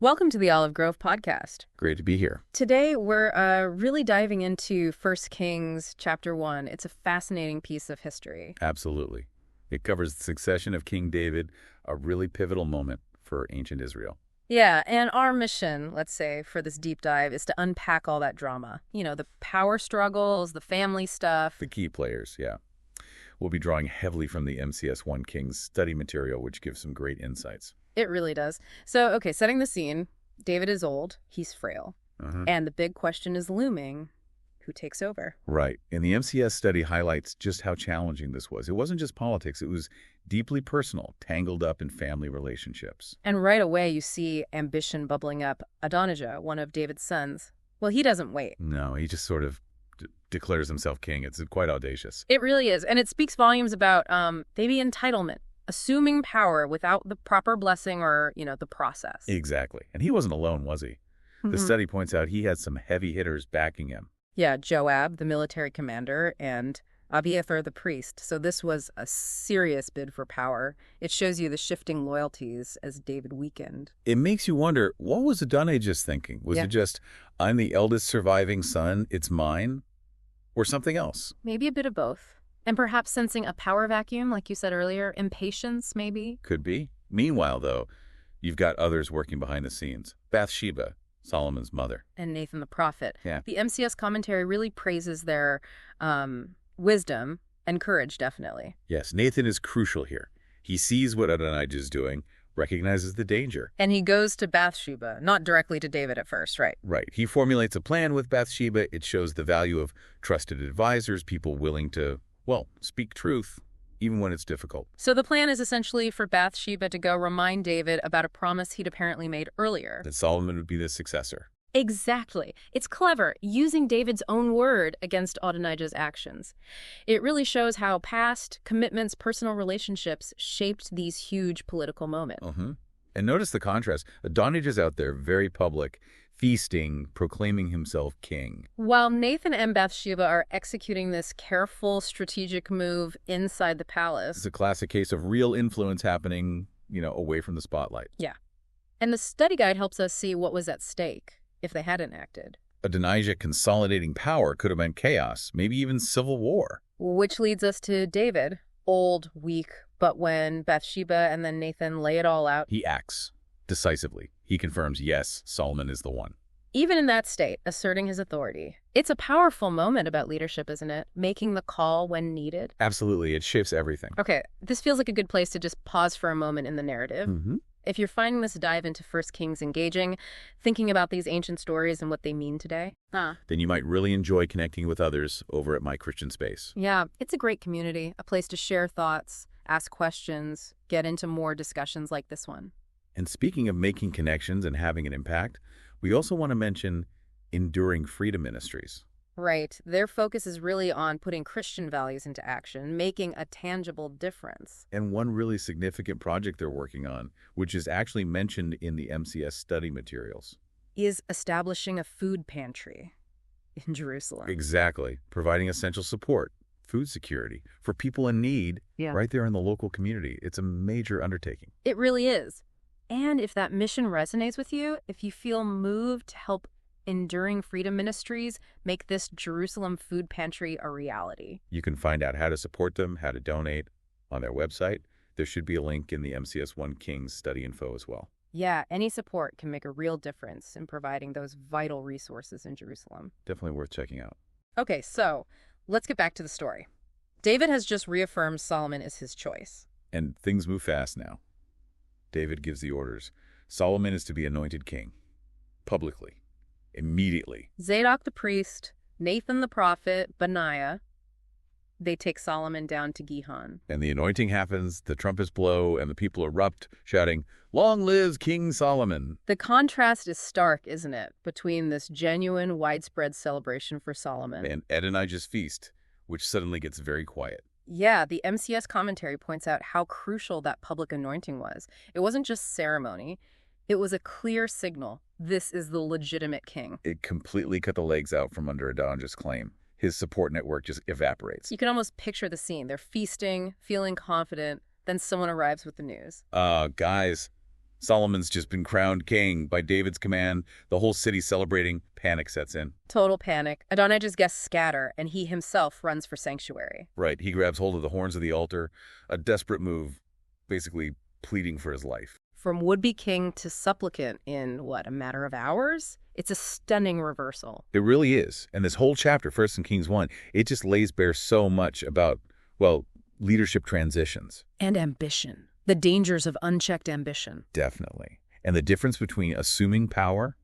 Welcome to the Olive Grove podcast. Great to be here. Today, we're really diving into 1 Kings chapter 1. It's a fascinating piece of history. Absolutely. It covers the succession of King David, a really pivotal moment for ancient Israel. Yeah, and our mission, let's say, for this deep dive is to unpack all that drama. You know, the power struggles, the family stuff. The key players, yeah. We'll be drawing heavily from the MCS 1 Kings study material, which gives some great insights. It really does. So, okay, setting the scene, David is old, he's frail, and the big question is looming. Who takes over? Right. And the MCS study highlights just how challenging this was. It wasn't just politics. It was deeply personal, tangled up in family relationships. And right away, you see ambition bubbling up. Adonijah, one of David's sons, well, he doesn't wait. No, he just sort of declares himself king. It's quite audacious. It really is. And it speaks volumes about maybe entitlement, assuming power without the proper blessing or, the process. Exactly. And he wasn't alone, was he? The study points out he had some heavy hitters backing him. Yeah, Joab, the military commander, and Abiathar, the priest. So this was a serious bid for power. It shows you the shifting loyalties as David weakened. It makes you wonder, what was Adonijah thinking? Was it just, I'm the eldest surviving son, it's mine? Or something else? Maybe a bit of both. And perhaps sensing a power vacuum, like you said earlier, impatience, maybe? Could be. Meanwhile, though, you've got others working behind the scenes. Bathsheba, Solomon's mother. And Nathan the prophet. Yeah. The MCS commentary really praises their wisdom and courage, definitely. Yes, Nathan is crucial here. He sees what Adonijah is doing, recognizes the danger. And he goes to Bathsheba, not directly to David at first, right? Right. He formulates a plan with Bathsheba. It shows the value of trusted advisors, people willing to, speak truth, even when it's difficult. So the plan is essentially for Bathsheba to go remind David about a promise he'd apparently made earlier. That Solomon would be the successor. Exactly. It's clever, using David's own word against Adonijah's actions. It really shows how past commitments, personal relationships shaped these huge political moments. And notice the contrast. Adonijah's out there, very public, feasting, proclaiming himself king. While Nathan and Bathsheba are executing this careful, strategic move inside the palace. It's a classic case of real influence happening, away from the spotlight. Yeah. And the study guide helps us see what was at stake if they hadn't acted. Adonijah consolidating power could have meant chaos, maybe even civil war. Which leads us to David, old, weak, but when Bathsheba and then Nathan lay it all out, he acts decisively. He confirms, yes, Solomon is the one. Even in that state, asserting his authority. It's a powerful moment about leadership, isn't it? Making the call when needed. Absolutely. It shapes everything. Okay, this feels like a good place to just pause for a moment in the narrative. If you're finding this dive into 1 Kings engaging, thinking about these ancient stories and what they mean today, then you might really enjoy connecting with others over at My Christian Space. Yeah, it's a great community, a place to share thoughts, ask questions, get into more discussions like this one. And speaking of making connections and having an impact, we also want to mention Enduring Freedom Ministries. Right. Their focus is really on putting Christian values into action, making a tangible difference. And one really significant project they're working on, which is actually mentioned in the MCS study materials, is establishing a food pantry in Jerusalem. Exactly. Providing essential support, food security for people in need right there in the local community. It's a major undertaking. It really is. And if that mission resonates with you, if you feel moved to help Enduring Freedom Ministries make this Jerusalem food pantry a reality, you can find out how to support them, how to donate on their website. There should be a link in the MCS 1 Kings study info as well. Yeah, any support can make a real difference in providing those vital resources in Jerusalem. Definitely worth checking out. Okay, so let's get back to the story. David has just reaffirmed Solomon is his choice. And things move fast now. David gives the orders. Solomon is to be anointed king. Publicly. Immediately. Zadok the priest, Nathan the prophet, Benaiah, they take Solomon down to Gihon. And the anointing happens, the trumpets blow, and the people erupt, shouting, "Long live King Solomon!" The contrast is stark, isn't it, between this genuine, widespread celebration for Solomon and Adonijah's feast, which suddenly gets very quiet. Yeah, the MCS commentary points out how crucial that public anointing was. It wasn't just ceremony. It was a clear signal. This is the legitimate king. It completely cut the legs out from under Adonijah's claim. His support network just evaporates. You can almost picture the scene. They're feasting, feeling confident. Then someone arrives with the news. Guys, Solomon's just been crowned king by David's command. The whole city celebrating. Panic sets in. Total panic. Adonijah's guests scatter, and he himself runs for sanctuary. Right. He grabs hold of the horns of the altar. A desperate move, basically pleading for his life. From would-be king to supplicant in, a matter of hours? It's a stunning reversal. It really is. And this whole chapter, 1 Kings 1, it just lays bare so much about, leadership transitions. And ambition. The dangers of unchecked ambition. Definitely. And the difference between assuming power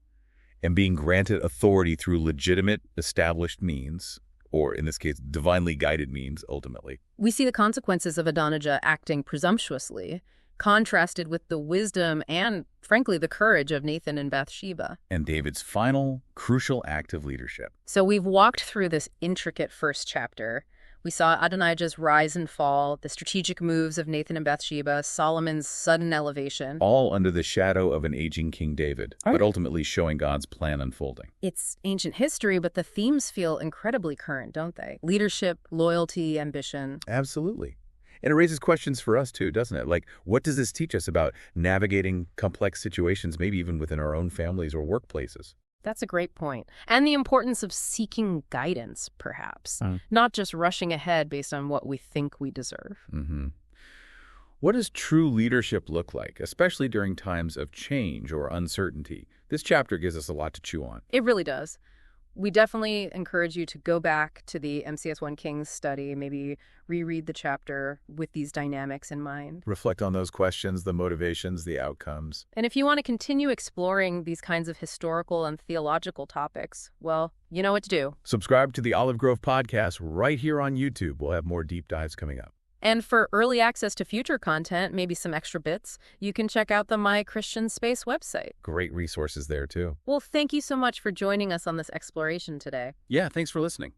and being granted authority through legitimate, established means, or in this case, divinely guided means, ultimately. We see the consequences of Adonijah acting presumptuously, contrasted with the wisdom and, frankly, the courage of Nathan and Bathsheba. And David's final, crucial act of leadership. So we've walked through this intricate first chapter. We saw Adonijah's rise and fall, the strategic moves of Nathan and Bathsheba, Solomon's sudden elevation. All under the shadow of an aging King David, but ultimately showing God's plan unfolding. It's ancient history, but the themes feel incredibly current, don't they? Leadership, loyalty, ambition. Absolutely. And it raises questions for us, too, doesn't it? Like, what does this teach us about navigating complex situations, maybe even within our own families or workplaces? That's a great point. And the importance of seeking guidance, perhaps. Not just rushing ahead based on what we think we deserve. Mm-hmm. What does true leadership look like, especially during times of change or uncertainty? This chapter gives us a lot to chew on. It really does. We definitely encourage you to go back to the MCS1 Kings study, maybe reread the chapter with these dynamics in mind. Reflect on those questions, the motivations, the outcomes. And if you want to continue exploring these kinds of historical and theological topics, you know what to do. Subscribe to the Olive Grove podcast right here on YouTube. We'll have more deep dives coming up. And for early access to future content, maybe some extra bits, you can check out the My Christian Space website. Great resources there, too. Well, thank you so much for joining us on this exploration today. Yeah, thanks for listening.